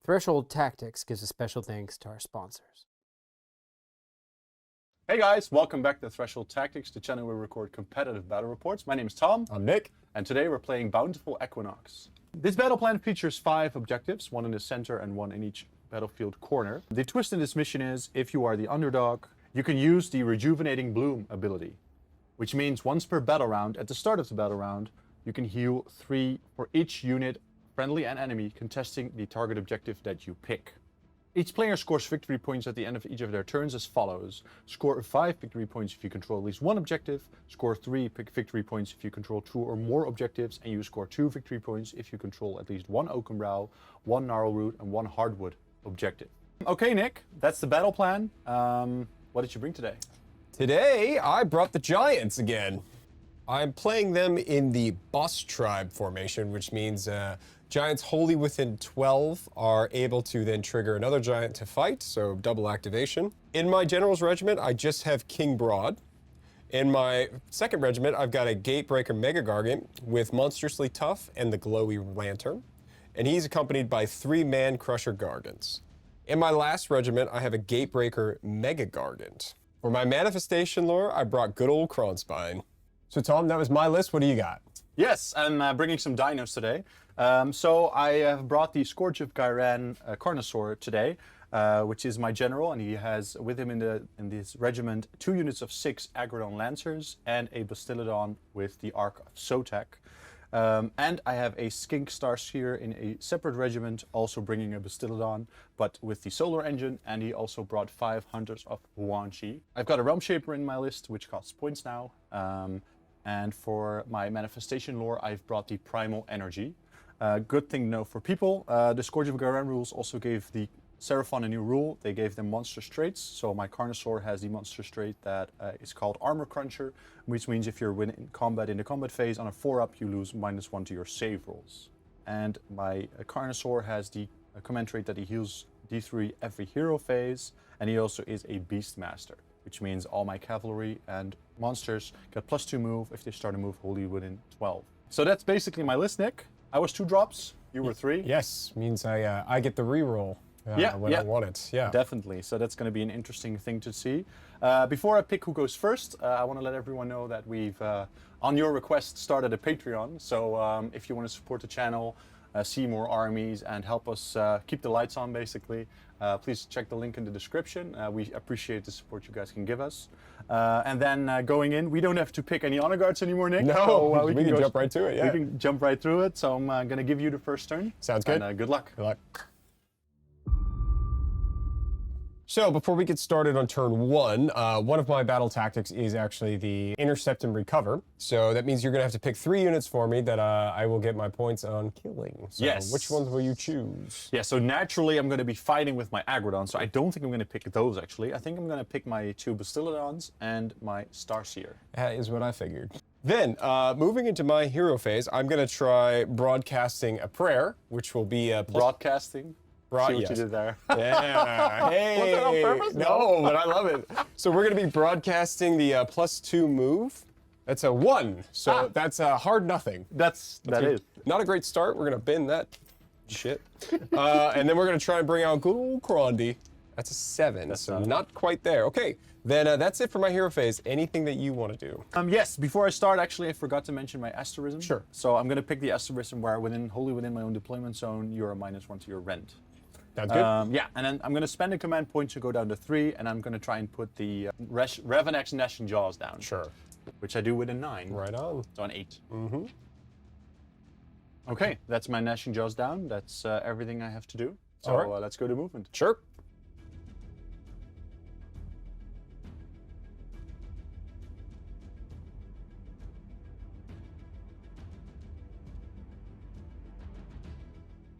Threshold Tactics gives a special thanks to our sponsors. Hey guys, welcome back to Threshold Tactics, the channel where we record competitive battle reports. My name is Tom. I'm Nick. And today we're playing Bountiful Equinox. This battle plan features 5 objectives, 1 in the center and 1 in each battlefield corner. The twist in this mission is, if you are the underdog, you can use the Rejuvenating Bloom ability, which means once per battle round, at the start of the battle round, you can heal 3 for each unit, friendly and enemy, contesting the target objective that you pick. Each player scores victory points at the end of each of their turns as follows. Score 5 victory points if you control at least 1 objective, score 3 victory points if you control 2 or more objectives, and you score 2 victory points if you control at least 1 Oakenbrow, 1 Gnarlroot, and 1 Hardwood objective. Okay, Nick, that's the battle plan. What did you bring today? Today, I brought the Giants again. I'm playing them in the Boss Tribe formation, which means Giants wholly within 12 are able to then trigger another Giant to fight, so double activation. In my General's Regiment, I just have King Broad. In my second regiment, I've got a Gatebreaker Mega Gargant with Monstrously Tough and the Glowy Lantern, and he's accompanied by 3 Man Crusher Gargants. In my last regiment, I have a Gatebreaker Mega Gargant. For my Manifestation lore, I brought good old Kronspine. So Tom, that was my list. What do you got? Yes, I'm bringing some dinos today. So I have brought the Scourge of Ghyran Carnosaur today, which is my general, and he has with him in this regiment 2 units of 6 Agrodon Lancers and a Bastillodon with the Arc of Sotek. And I have a Skink Starseer in a separate regiment, also bringing a Bastillodon, but with the Solar Engine, and he also brought 5 Hunters of Huanchi. I've got a Realm Shaper in my list, which costs points now. And for my Manifestation lore, I've brought the Primal Energy. Good thing to know for people, the Scourge of Ghyran rules also gave the Seraphon a new rule. They gave them monster traits, so my Carnosaur has the monster trait that is called Armor Cruncher, which means if you're winning combat in the combat phase on a 4-up, you lose -1 to your save rolls. And my Carnosaur has the command trait that he heals D3 every hero phase, and he also is a Beastmaster, which means all my cavalry and monsters get +2 move if they start a move wholly within 12. So that's basically my list, Nick. I was 2 drops, you were 3. Yes, means I get the reroll when I want it. Yeah, definitely. So that's going to be an interesting thing to see. Before I pick who goes first, I want to let everyone know that we've, on your request, started a Patreon. So if you want to support the channel, see more armies, and help us keep the lights on, basically, please check the link in the description. We appreciate the support you guys can give us. And then going in, we don't have to pick any honor guards anymore, Nick. No, so, we can jump right to it. Yeah, we can jump right through it. So I'm going to give you the first turn. Sounds good. And good luck. Good luck. So before we get started on turn 1, one of my battle tactics is actually the Intercept and Recover. So that means you're going to have to pick 3 units for me that I will get my points on killing. So yes. Which ones will you choose? Yeah, so naturally I'm going to be fighting with my Agrodon, so I don't think I'm going to pick those, actually. I think I'm going to pick my 2 Bastillodons and my Starseer. That is what I figured. Then, moving into my hero phase, I'm going to try Broadcasting a Prayer, which will be a... Broadcasting? See what yes. you did there. Yeah. Hey. Was that on purpose? No, but I love it. So we're going to be broadcasting the +2 move. That's a 1. So that's a hard nothing. That is. Not a great start. We're going to bend that shit. And then we're going to try and bring out good old Crondy. That's a 7. That's so not quite there. Okay. Then that's it for my hero phase. Anything that you want to do? Yes, before I start, actually, I forgot to mention my asterism. Sure. So I'm going to pick the asterism where wholly within my own deployment zone, you're a -1 to your rent. Sounds good. Yeah, and then I'm going to spend a command point to go down to 3, and I'm going to try and put the Revenex Gnashing Jaws down. Sure. Which I do with a 9. Right on. So an 8. Mm-hmm. Okay, that's my Gnashing Jaws down. That's everything I have to do. So all right. Let's go to movement. Sure.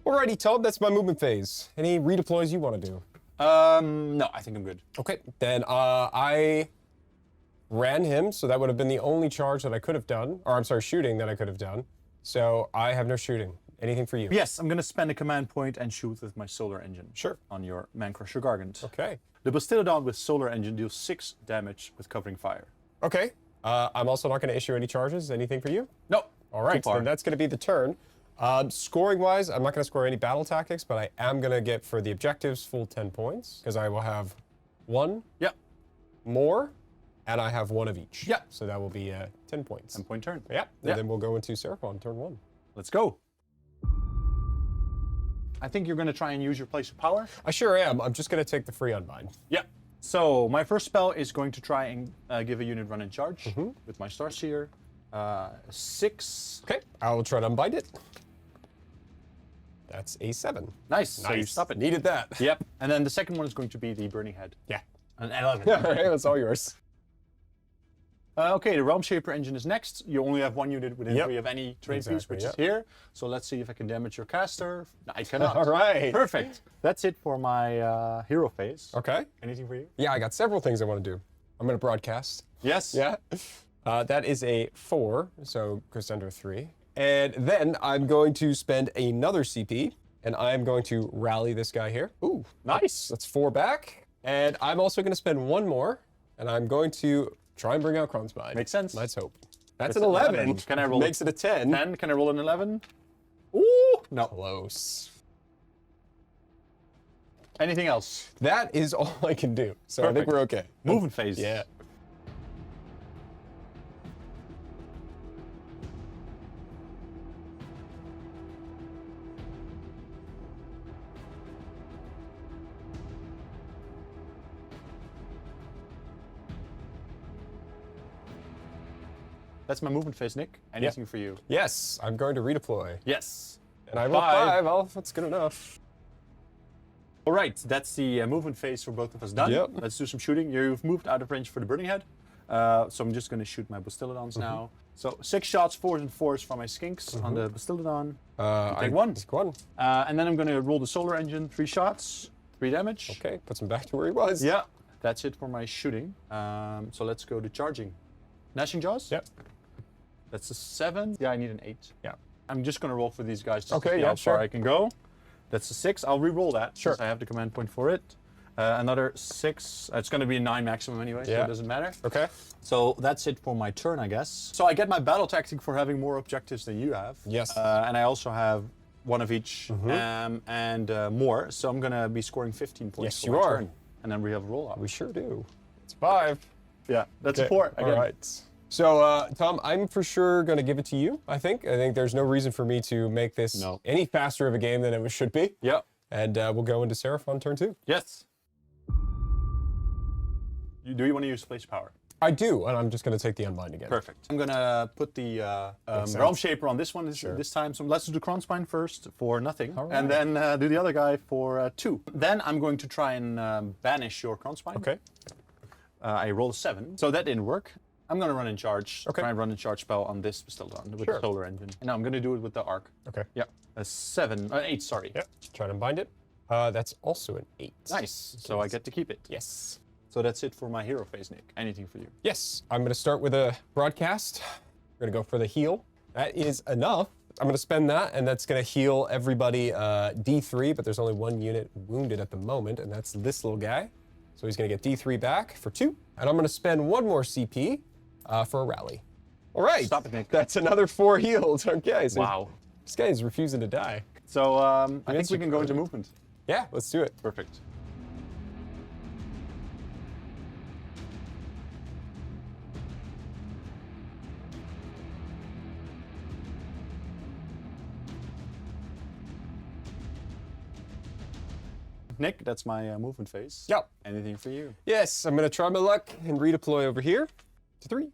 Alrighty, Tom, that's my movement phase. Any redeploys you want to do? No, I think I'm good. Okay, then I ran him, so that would have been the only charge that I could have done, or I'm sorry, shooting that I could have done. So I have no shooting. Anything for you? Yes, I'm going to spend a command point and shoot with my Solar Engine. Sure. On your Man Crusher Gargant. Okay. The Bastillodon with Solar Engine deals 6 damage with Covering Fire. Okay. I'm also not going to issue any charges. Anything for you? No. All right, then that's going to be the turn. Scoring-wise, I'm not going to score any battle tactics, but I am going to get, for the objectives, full 10 points, because I will have one more, and I have one of each. Yeah. So that will be 10 points. 10-point turn. Yeah. And then we'll go into Seraphon, turn 1. Let's go. I think you're going to try and use your place of power. I sure am. I'm just going to take the free unbind. Yeah. So my first spell is going to try and give a unit run and charge with my Starseer. 6. Okay. I will try to unbind it. That's a 7. Nice. So you stop it. Needed that. Yep. And then the second one is going to be the Burning Head. Yeah. An 11. All right, that's all yours. Okay, the Realm Shaper engine is next. You only have one unit within 3 of any terrain piece, which is here. So let's see if I can damage your caster. No, I cannot. All right. Perfect. That's it for my hero phase. Okay. Anything for you? Yeah, I got several things I want to do. I'm going to broadcast. Yes. Yeah. That is a 4, so goes under 3. And then I'm going to spend another CP, and I'm going to rally this guy here. Ooh, nice. That's 4 back. And I'm also going to spend 1 more, and I'm going to try and bring out Kronspine. Makes sense. Let's hope. That's an 11. Can I roll? Makes it a 10. 10. Can I roll an 11? Ooh, no. Close. Anything else? That is all I can do. So I think Perfect. we're okay. Movement phase. Yeah. That's my movement phase, Nick. Anything for you? Yes, I'm going to redeploy. Yes. And I rolled 5. Well, that's good enough. All right, that's the movement phase for both of us done. Yep. Let's do some shooting. You've moved out of range for the Burning Head. So I'm just going to shoot my Bastillodons now. So 6 shots, 4s and 4s from my Skinks on the Bastillodon. Take 1. Take 1. And then I'm going to roll the Solar Engine, 3 shots, 3 damage. Okay, puts him back to where he was. Yeah, that's it for my shooting. So let's go to charging. Gnashing Jaws? Yep. That's a 7. Yeah, I need an 8. Yeah. I'm just going to roll for these guys to Okay, see yeah, how far sure. I can go. That's a 6. I'll re-roll that Sure. since I have the command point for it. Another 6. It's going to be a 9 maximum anyway, so Yeah. it doesn't matter. Okay. So that's it for my turn, I guess. So I get my battle tactic for having more objectives than you have. Yes. And I also have one of each and more. So I'm going to be scoring 15 points Yes, for you my are. turn. And then we have a roll up. We sure do. It's 5. Yeah, that's a Okay, 4 again. All right. So, Tom, I'm for sure going to give it to you, I think. I think there's no reason for me to make this any faster of a game than it should be. Yeah. And we'll go into Seraphon turn 2. Yes. Do you want to use place power? I do, and I'm just going to take the unbind again. Perfect. I'm going to put the Realm Shaper on this one this time. So let's do the Kronspine first for nothing. All And then do the other guy for 2. Then I'm going to try and banish your Kronspine. Okay. I rolled a 7, so that didn't work. I'm going to run in charge. Okay. Try and run in charge spell on this Bastillodon with Sure. the Solar Engine. And now I'm going to do it with the Arc. Okay. Yeah. A 8, sorry. Yep. Try to unbind it. That's also an 8. Nice. So I get to keep it. Yes. So that's it for my hero phase, Nick. Anything for you? Yes. I'm going to start with a broadcast. We're going to go for the heal. That is enough. I'm going to spend that, and that's going to heal everybody D3, but there's only 1 unit wounded at the moment, and that's this little guy. So he's going to get D3 back for 2. And I'm going to spend 1 more CP for a rally. All right. Stop it, Nick. That's another 4 heals. Okay. So Wow. this guy is refusing to die. So I think we can go into movement. Yeah, let's do it. Perfect. Nick, that's my movement phase. Yep. Anything for you? Yes, I'm going to try my luck and redeploy over here to 3.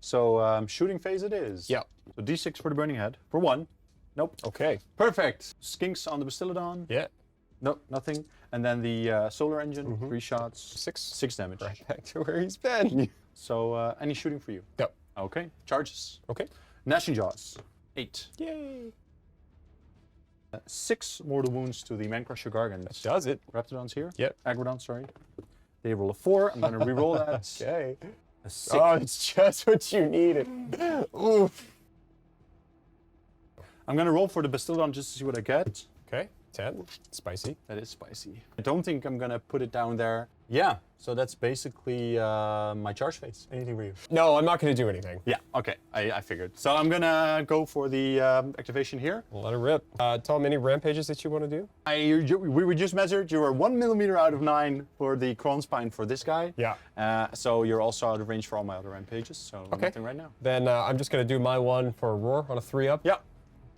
So shooting phase it is. Yep. So D6 for the Burning Head. For 1. Nope. Okay. Perfect. Skinks on the Bastillodon. Yeah. Nope, nothing. And then the Solar Engine, 3 shots. 6. 6 damage. Right back to where he's been. So any shooting for you? Yep. Okay. Charges. Okay. Gnashing Jaws. 8. Yay. 6 mortal wounds to the Man-Crusher Gargants. Does it. Raptidons here? Yep. Agrodons, sorry. They roll a 4. I'm going to re-roll that. Okay. A 6. Oh, it's just what you needed. Oof. I'm going to roll for the Bastillodon just to see what I get. Okay. 10. Spicy. That is spicy. I don't think I'm gonna put it down there. Yeah, so that's basically my charge phase. Anything for you? No, I'm not going to do anything. Yeah, okay, I figured. So I'm gonna go for the activation here. Let it rip. Tell him any rampages that you want to do. We were just measured. You were 1 millimeter out of 9 for the Cron Spine for this guy. Yeah. So you're also out of range for all my other rampages. So nothing right now. Then I'm just going to do my one for Roar on a 3-up. Yeah.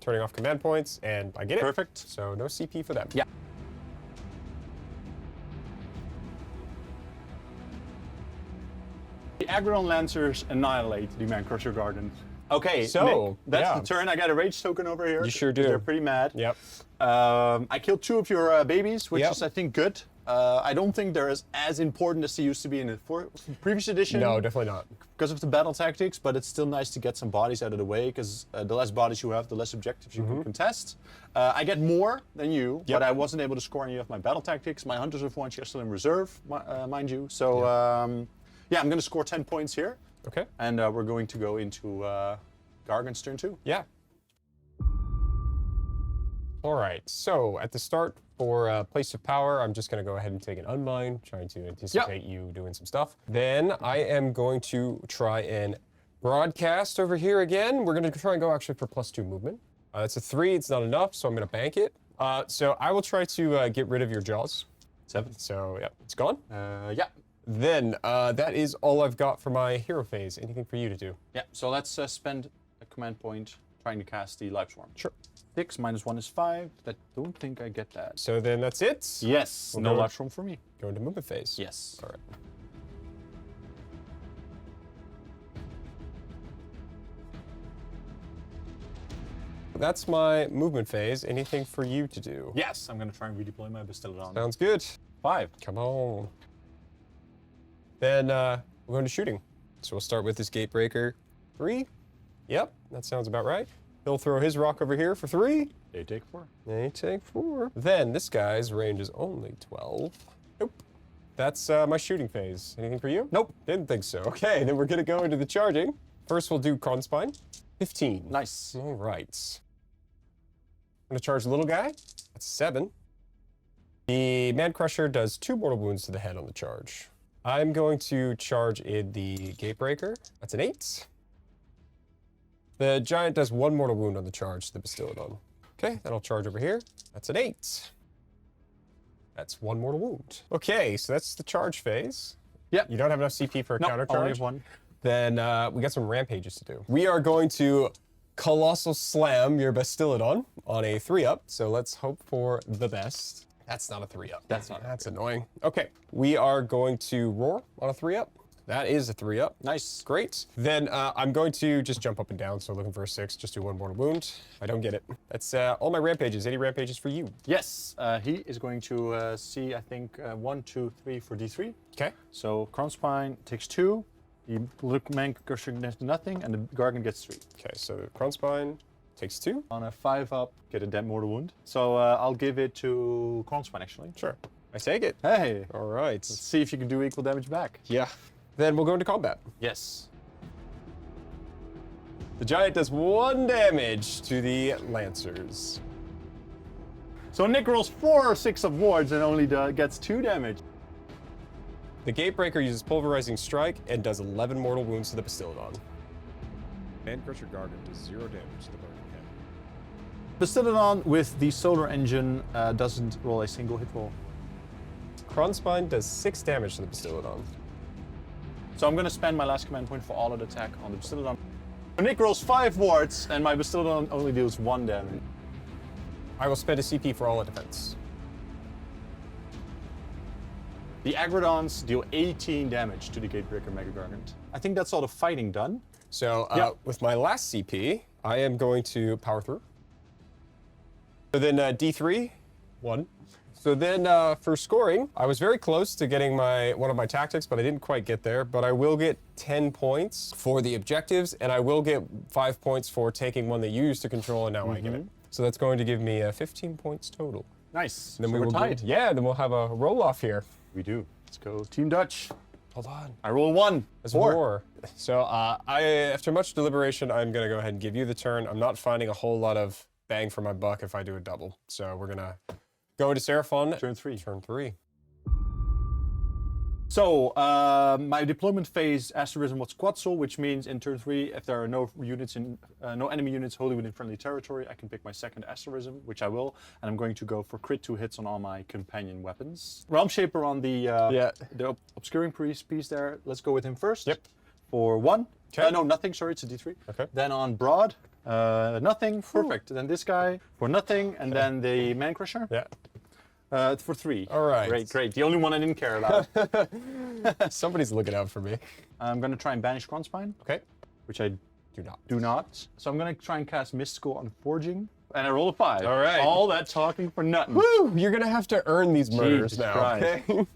Turning off command points, and I get it. Perfect. So no CP for them. Yeah. The Agrodon Lancers annihilate the Man-Crusher Garden. Okay, So, Nick, that's yeah. the turn. I got a rage token over here. You sure do. They're pretty mad. Yep. I killed 2 of your babies, which Yep. is, I think, good. I don't think they're as important as they used to be in the previous edition. No, definitely not. Because of the battle tactics, but it's still nice to get some bodies out of the way, because the less bodies you have, the less objectives you can contest. I get more than you, Yep. but I wasn't able to score any of my battle tactics. My Hunters of One are still in reserve, mind you. So, yeah, I'm going to score 10 points here, Okay. and we're going to go into Gargan's turn 2. Yeah. All right. So at the start for Place of Power, I'm just going to go ahead and take an Unmind, trying to anticipate you doing some stuff. Then I am going to try and broadcast over here again. We're going to try and go actually for +2 movement. It's a 3. It's not enough, so I'm going to bank it. So I will try to get rid of your Jaws. 7. So yeah, it's gone. Yeah. Then that is all I've got for my hero phase. Anything for you to do? Yeah, so let's spend a command point trying to cast the Life Swarm. Sure. 6 -1 is 5. I don't think I get that. So then that's it. Yes, We'll no go- Life Swarm for me. Go into movement phase. Yes. All right. That's my movement phase. Anything for you to do? Yes, I'm going to try and redeploy my Battleplan. Sounds good. 5. Come on. Then we're going to shooting. So we'll start with this Gatebreaker. 3. Yep, that sounds about right. He'll throw his rock over here for 3. They take 4. They take 4. Then this guy's range is only 12. Nope. That's my shooting phase. Anything for you? Nope. Didn't think so. Okay, then we're going to go into the charging. First, we'll do Cron Spine. 15. Nice. All right. I'm going to charge the little guy. That's 7. The Man Crusher does 2 mortal wounds to the head on the charge. I'm going to charge in the Gatebreaker. That's an 8. The Giant does 1 mortal wound on the charge to the Battleplan. Okay, then I'll charge over here. That's an 8. That's 1 mortal wound. Okay, so that's the charge phase. Yep. You don't have enough CP for a No, counter only charge? 1. Then we got some rampages to do. We are going to Colossal Slam your Battleplan on a 3-up, so let's hope for the best. That's not a 3-up. That's annoying. Okay, we are going to Roar on a 3-up. That is a 3-up. Nice. Great. Then I'm going to just jump up and down, so looking for a 6, just do 1 mortal wound. I don't get it. That's all my rampages. Any rampages for you? Yes, he is going to see, I think, 1, 2, 3 for D3. Okay. So Cron Spine takes 2. The Man Crusher gets nothing, and the Gargan gets 3. Okay, so Cron Spine takes 2. On a 5-up, get a dead mortal wound. So I'll give it to Cron Spine, actually. Sure. I take it. Hey, All right. let's see if you can do equal damage back. Yeah. Then we'll go into combat. Yes. The Giant does 1 damage to the Lancers. So Nick rolls 4 or 6 of wards and only gets 2 damage. The Gatebreaker uses Pulverizing Strike and does 11 mortal wounds to the Battleplan. Man Crusher Gargan does 0 damage to the Burning Head. Battleplan with the solar engine doesn't roll a single hit roll. Cron Spine does 6 damage to the Battleplan. So I'm going to spend my last command point for all out attack on the Battleplan. Nick rolls 5 wards and my Battleplan only deals 1 damage. I will spend a CP for all at defense. The Agrodons deal 18 damage to the Gatebreaker Mega Gargant. I think that's all the fighting done. So Yep. with my last CP, I am going to power through. So then D3, 1. So then for scoring, I was very close to getting one of my tactics, but I didn't quite get there. But I will get 10 points for the objectives, and I will get 5 points for taking one that you used to control, and now I get it. So that's going to give me 15 points total. Nice. Then So we we're will tied. Yeah, then we'll have a roll-off here. We do. Let's go Team Dutch. Hold on. I roll 1. That's 4. 4. So after much deliberation, I'm going to go ahead and give you the turn. I'm not finding a whole lot of bang for my buck if I do a double. So we're going to Go to Seraphon. Turn 3. Turn 3. So, my deployment phase asterism was Quetzal, which means in turn 3, if there are no enemy units wholly within friendly territory, I can pick my second asterism, which I will, and I'm going to go for crit 2 hits on all my companion weapons. Realm Shaper on the obscuring priest piece there. Let's go with him first. Yep. For 1. Okay. No, nothing. Sorry, it's a D3. Okay. Then on Broad, nothing. Perfect. Then this guy for nothing, and then the Man Crusher. Yeah. For 3. All right. Great, great. The only one I didn't care about. Somebody's looking out for me. I'm going to try and banish Kronspine, Okay. which I Do not. do not. So I'm going to try and cast Mystical on Forging. And I roll a 5. All right. All that talking for nothing. Woo! You're gonna have to earn these murders Jesus now. Christ. Okay.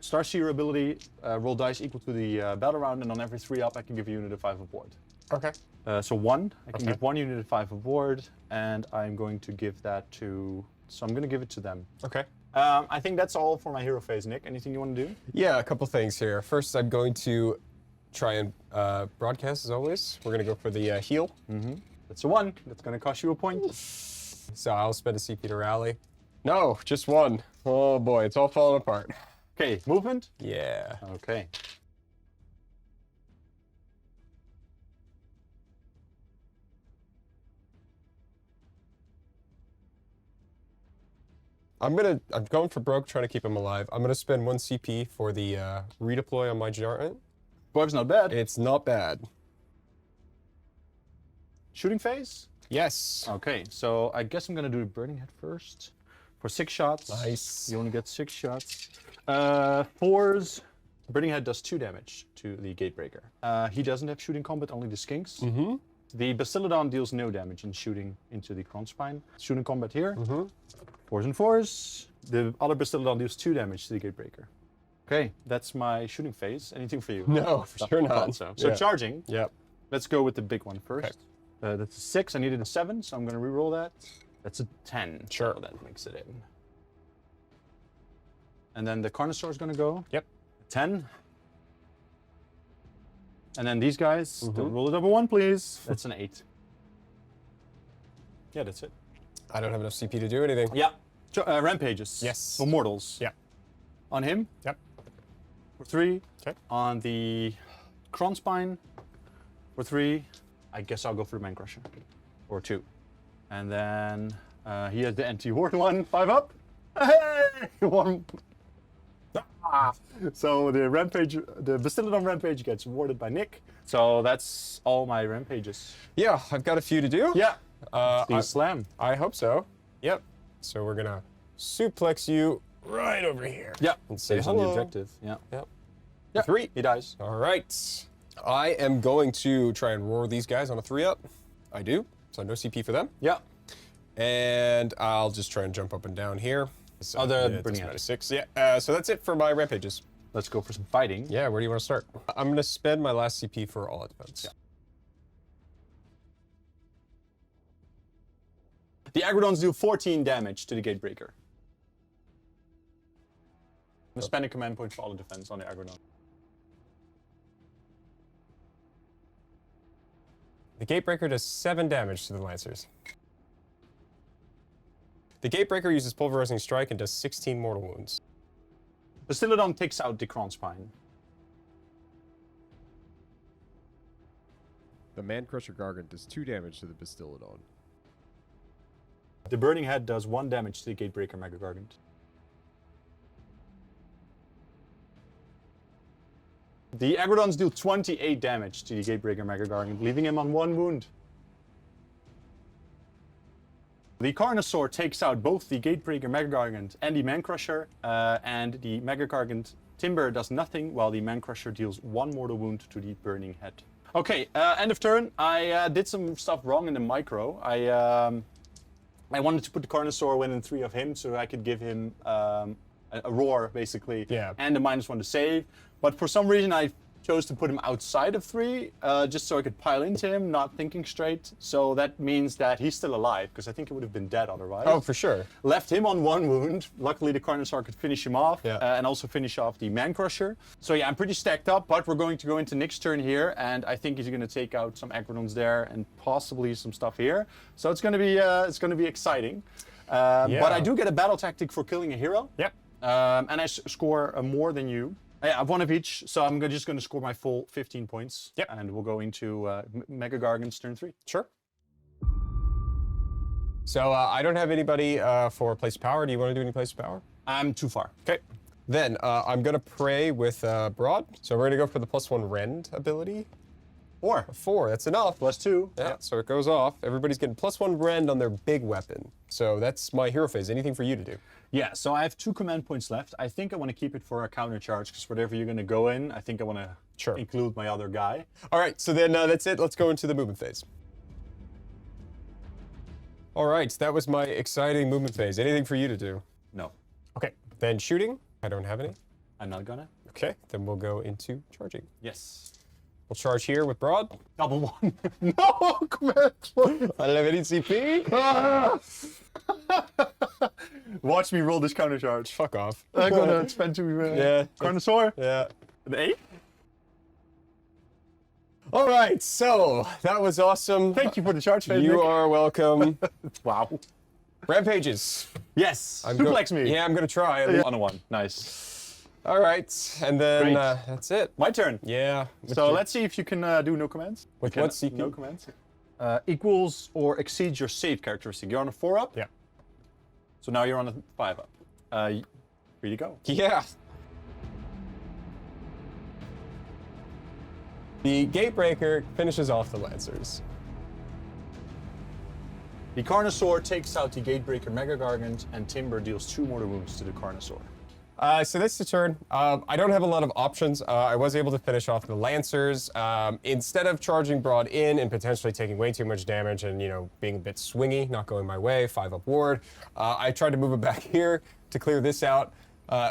Starseer ability, roll dice equal to the battle round, and on every 3 up, I can give a unit of 5 aboard. Okay. So 1, I can Okay. give 1 unit of 5 aboard, and I'm going to give that to... So I'm going to give it to them. Okay. I think that's all for my hero phase, Nick. Anything you want to do? Yeah, a couple things here. First, I'm going to try and broadcast as always. We're gonna go for the heal. That's a 1. That's going to cost you a point. So I'll spend a CP to rally. No, just 1. Oh boy, it's all falling apart. Okay, movement. Yeah. Okay. I'm going for broke, trying to keep him alive. I'm gonna spend 1 CP for the redeploy on my giant. Bug's not bad. It's not bad. Shooting phase? Yes. Okay, so I guess I'm gonna do the Burning Head first. For 6 shots. Nice. You only get 6 shots. 4s. Burning Head does 2 damage to the Gatebreaker. He doesn't have shooting combat, only the Skinks. Mm-hmm. The Bastiladon deals no damage in shooting into the Kronspine. Shooting combat here. 4s and 4s. The other Bastiladon deals 2 damage to the Gatebreaker. Okay, that's my shooting phase. Anything for you? No, for sure not. So Yeah. charging. Yep. Let's go with the big one first. That's a 6. I needed a 7, so I'm going to reroll that. That's a 10. Sure. So that makes it in. And then the Carnosaur is going to go. Yep. 10. And then these guys, don't roll a double 1, please. That's an 8. Yeah, that's it. I don't have enough CP to do anything. Yeah. Rampages. Yes. So mortals. Yep. On him. Yep. For 3. Okay. On the Kronspine. For 3. I guess I'll go for the Man Crusher. Or 2. And then he has the anti-ward one. 5 up. Hey! 1. Ah. So the rampage, the Bastiladon rampage gets warded by Nick. So that's all my rampages. Yeah, I've got a few to do. Yeah. I Slam. hope so. Yep. So we're gonna suplex you right over here. Yeah. And say Based on the hello. objective. Yeah. Yep. Yeah. 3. He dies. All right. I am going to try and roar these guys on a 3-up. I do. So no CP for them. Yeah. And I'll just try and jump up and down here. So, Oh, the yeah, it Burning doesn't Head. matter. 6. Yeah. So that's it for my rampages. Let's go for some fighting. Yeah. Where do you want to start? I'm gonna spend my last CP for all defense. Yeah. The Agrodons do 14 damage to the Gatebreaker. I'm gonna spend a command point for all the defense on the Agrodon. The Gatebreaker does 7 damage to the Lancers. The Gatebreaker uses Pulverizing Strike and does 16 mortal wounds. Bastiladon takes out the Kronspine. The Man Crusher Gargant does 2 damage to the Bastiladon. The Burning Head does 1 damage to the Gatebreaker Mega Gargant. The Agrodons deal 28 damage to the Gatebreaker Mega Gargant, leaving him on 1 wound. The Carnosaur takes out both the Gatebreaker Mega Gargant and the Man Crusher, and the Mega Gargant Timber does nothing, while the Man Crusher deals 1 mortal wound to the Burning Head. Okay, end of turn. I did some stuff wrong in the micro. I wanted to put the Carnosaur within 3 of him, so I could give him a roar, basically, Yeah. and a -1 to save. But for some reason, I chose to put him outside of 3, just so I could pile into him, not thinking straight. So that means that he's still alive, because I think he would have been dead otherwise. Oh, for sure. Left him on 1 wound. Luckily, the Carnosaur could finish him off, Yeah. and also finish off the Man Crusher. So yeah, I'm pretty stacked up, but we're going to go into Nick's turn here, and I think he's going to take out some Agrodons there, and possibly some stuff here. So it's going to be exciting. But I do get a battle tactic for killing a hero. Yep. And I score more than you. I have one of each, so I'm just going to score my full 15 points. Yep. And we'll go into Mega Gargan's turn 3. Sure. So I don't have anybody for place of power. Do you want to do any place of power? I'm too far. Okay. Then I'm going to pray with Broad. So we're going to go for the +1 rend ability. 4. 4, that's enough. +2. Yeah, so it goes off. Everybody's getting +1 rend on their big weapon. So that's my hero phase. Anything for you to do? Yeah, so I have 2 command points left. I think I want to keep it for a counter charge, because whatever you're going to go in, I think I want to include my other guy. All right, so then that's it. Let's go into the movement phase. All right, that was my exciting movement phase. Anything for you to do? No, Okay, then shooting. I don't have any. I'm not gonna. Okay, then we'll go into charging. Yes. We'll charge here with Broad. Double 1. No, command point. I don't have any CP. Watch me roll this counter charge. Fuck off. I'm gonna spend 2 Yeah. Carnosaur. Yeah. An 8? All right, so that was awesome. Thank you for the charge phase, You Nick. are welcome. Wow. Rampages. Yes. I'm Suplex me. Yeah, I'm gonna try. On a 1. Nice. All right, and then Great. that's it. My turn. Yeah. So let's see if you can do no commands. With You what can- CP? No commands. Equals or exceeds your save characteristic. You're on a 4 up. Yeah. So now you're on a 5 up. Here you go. Yeah. The Gatebreaker finishes off the Lancers. The Carnosaur takes out the Gatebreaker Mega Gargant, and Timber deals 2 mortal wounds to the Carnosaur. So that's the turn. I don't have a lot of options. I was able to finish off the Lancers. Instead of charging Broad in and potentially taking way too much damage and, being a bit swingy, not going my way, 5-up ward, I tried to move it back here to clear this out.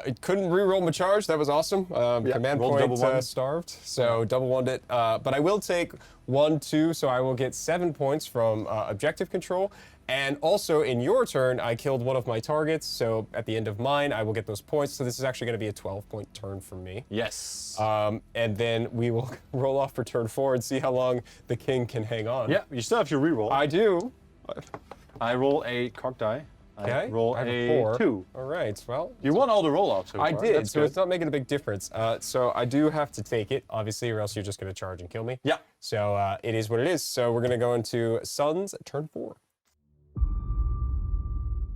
It couldn't re-roll my charge. That was awesome. Command rolled point double one. starved, so double one it. But I will take 1, 2, so I will get 7 points from objective control. And also in your turn, I killed one of my targets. So at the end of mine, I will get those points. So this is actually going to be a 12-point turn for me. Yes. And then we will roll off for turn 4 and see how long the king can hang on. Yeah, you still have your reroll. I do. I roll a cock die. Okay. I roll I have a 4. 2. All right. Well, You won all the roll-offs so I far. did, That's so good. it's not making a big difference. So I do have to take it, obviously, or else you're just going to charge and kill me. Yeah. So it is what it is. So we're going to go into Suns, turn 4.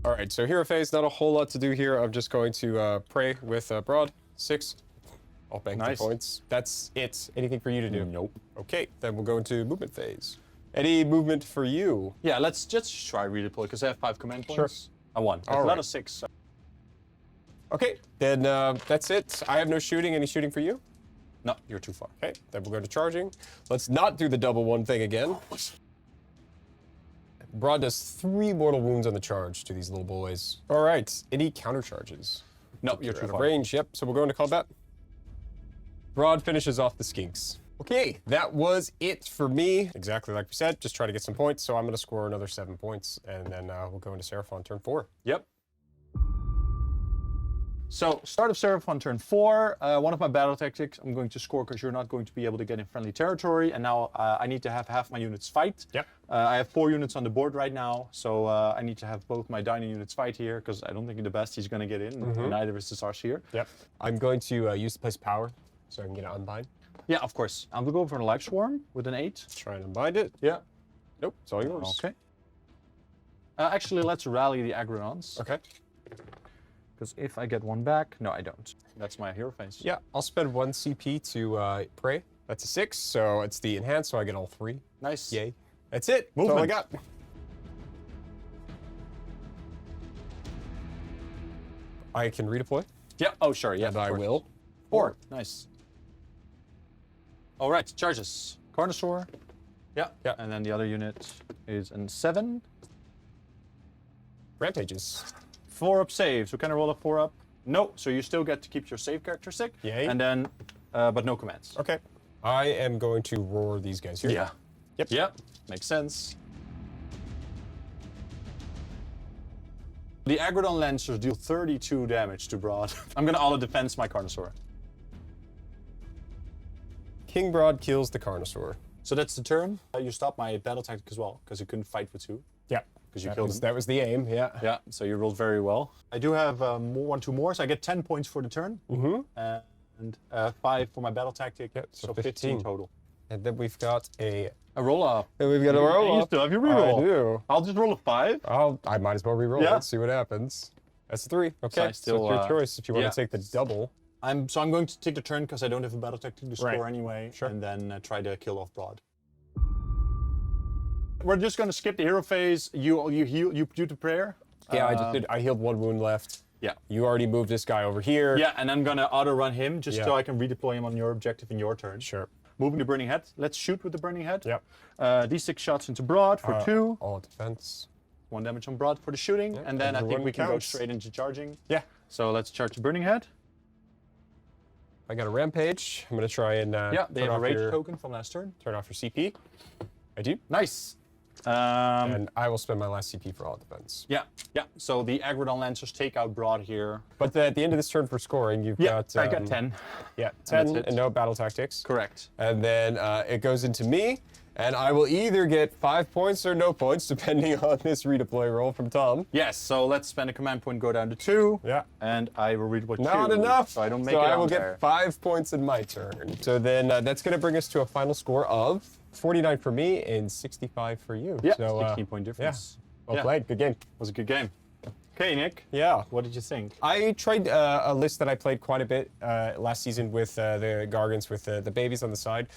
All right, so hero phase, not a whole lot to do here. I'm just going to pray with Broad, 6. I'll bank 2 Nice. points. That's it. Anything for you to do? Nope. Okay, then we'll go into movement phase. Any movement for you? Yeah, let's just try redeploy, because I have 5 command points. I won. It's All not right. a 6. So. Okay, then that's it. I have no shooting. Any shooting for you? No, you're too far. Okay, then we'll go to charging. Let's not do the double one thing again. Broad does 3 mortal wounds on the charge to these little boys. All right, any counter charges? No, you're too Out of far. range, yep. So we'll go into combat. Broad finishes off the skinks. Okay, that was it for me. Exactly like we said, just try to get some points. So I'm going to score another 7 points, and then we'll go into Seraphon turn 4. Yep. So, start of Seraphon turn 4. One of my battle tactics, I'm going to score because you're not going to be able to get in friendly territory. And now I need to have half my units fight. Yep. I have 4 units on the board right now. So I need to have both my Dino units fight here because I don't think the best he's going to get in. Neither is the Sarsier. Yep. I'm going to use the place of power, so I can get an unbind. Yeah, of course. I'm going to go for a Life Swarm with an 8. Try and unbind it. Yeah. Nope, it's all yours. Okay. Actually, let's rally the Agronons. Okay. Because if I get one back, no, I don't. That's my hero phase. Yeah, I'll spend 1 CP to pray. That's a 6, so it's the enhance, so I get all 3. Nice. Yay. That's it. That's all I Movement. got. I can redeploy. Yeah. Oh, sure. Yeah. And of I course. will. 4. Nice. All right. Charges. Carnosaur. Yeah. Yeah. And then the other unit is a 7. Rampages. 4-up save. So can I roll a 4-up? No. So you still get to keep your save characteristic. Yay. And then, but no commands. Okay. I am going to roar these guys here. Yeah. Yep. Yep. Makes sense. The Agrodon Lancers deal 32 damage to Broad. I'm going to auto defense my Carnosaur. King Broad kills the Carnosaur. So that's the turn. You stop my battle tactic as well, because you couldn't fight with 2. Yeah. because you killed him. That was the aim, yeah. Yeah, so you rolled very well. I do have two more, so I get 10 points for the turn. And 5 for my battle tactic, Yep, so 15 total. And then we've got a roll-up. And we've got a roll. You still have your reroll. I do. I'll just roll a 5. I might as well reroll Yeah. it, see what happens. That's a 3. Okay, I still, so it's your choice if you want yeah. to take the double. I'm going to take the turn because I don't have a battle tactic to score anyway, Sure. and then try to kill off Broad. We're just going to skip the hero phase. You do the prayer. Yeah, I just did. I healed 1 wound left. Yeah. You already moved this guy over here. Yeah, and I'm going to auto-run him just Yeah. so I can redeploy him on your objective in your turn. Sure. Moving the Burning Head. Let's shoot with the Burning Head. Yep. D6 shots into Broad for 2. All defense. 1 damage on Broad for the shooting. Yep, And then I think everyone we can go counts. straight into charging. Yeah. So let's charge the Burning Head. I got a rampage. I'm gonna try and Yeah, they turn have a off rage your token from last turn. turn off your CP. I do. Nice. And I will spend my last CP for all defense. Yeah. So the Agrodon Lancers take out Broad here. But at the end of this turn for scoring, you've got I got 10. Yeah, that's 10 it. and no battle tactics. Correct. And then it goes into me, and I will either get 5 points or no points, depending on this redeploy roll from Tom. Yes, so let's spend a command point, go down to 2. Yeah. And I will redeploy 2. Not enough. So I don't make so it I will on get there. 5 points in my turn. So then that's going to bring us to a final score of 49 for me and 65 for you. Yeah, so, 16-point difference. Well played. Good game. Was a good game. Okay, Nick. Yeah. What did you think? I tried a list that I played quite a bit last season with the Gargants, with the babies on the side.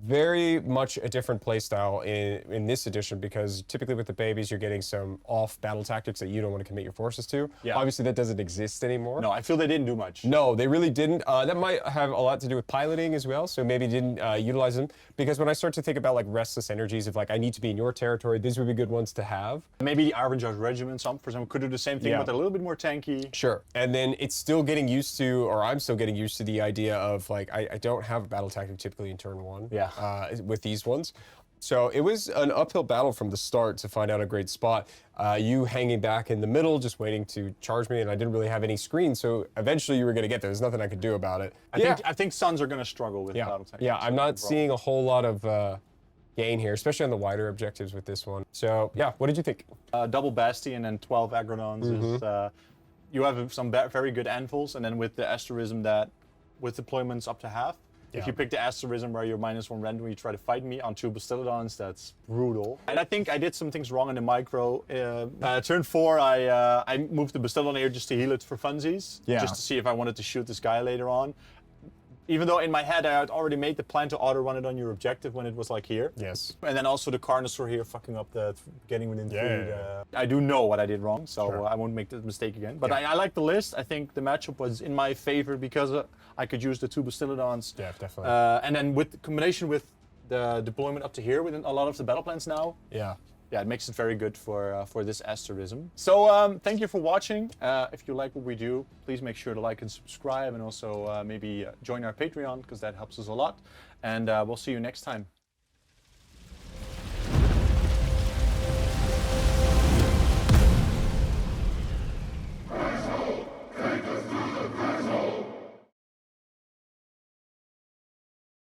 Very much a different play style in this edition, because typically with the babies you're getting some off battle tactics that you don't want to commit your forces to. Yeah. Obviously that doesn't exist anymore. No, I feel they didn't do much. No, they really didn't. That might have a lot to do with piloting as well, so maybe didn't utilize them. Because when I start to think about like restless energies of like, I need to be in your territory, these would be good ones to have. Maybe the Arvenjars Regiment, for example, could do the same thing, Yeah. but they're a little bit more tanky. Sure. And then it's still getting used to, or I'm still getting used to the idea of like, I don't have a battle tactic typically in turn 1. Yeah. With these ones. So it was an uphill battle from the start to find out a great spot. You hanging back in the middle, just waiting to charge me, and I didn't really have any screen, so eventually you were going to get there. There's nothing I could do about it. I think Suns are going to struggle with battle tactics. Yeah, I'm not seeing a whole lot of gain here, especially on the wider objectives with this one. So yeah, what did you think? Double Bastion and 12 Agrodons is... you have some very good anvils, and then with the asterism that, with deployments up to half, if you pick the asterism where you're -1 rend when you try to fight me on 2 Bastillodons, that's brutal. And I think I did some things wrong in the micro. Turn 4, I moved the Bastillodon here just to heal it for funsies, just to see if I wanted to shoot this guy later on. Even though in my head I had already made the plan to auto-run it on your objective when it was like here. Yes. And then also the Carnosaur here fucking up the getting within Yeah, food. yeah, I do know what I did wrong, so Sure. I won't make that mistake again. But Yeah. I like the list. I think the matchup was in my favor because I could use the 2 Bastillodons. Yeah, definitely. And then with the combination with the deployment up to here within a lot of the battle plans now, Yeah. it makes it very good for this asterism. So thank you for watching. If you like what we do, please make sure to like and subscribe, and also maybe join our Patreon, because that helps us a lot. And we'll see you next time.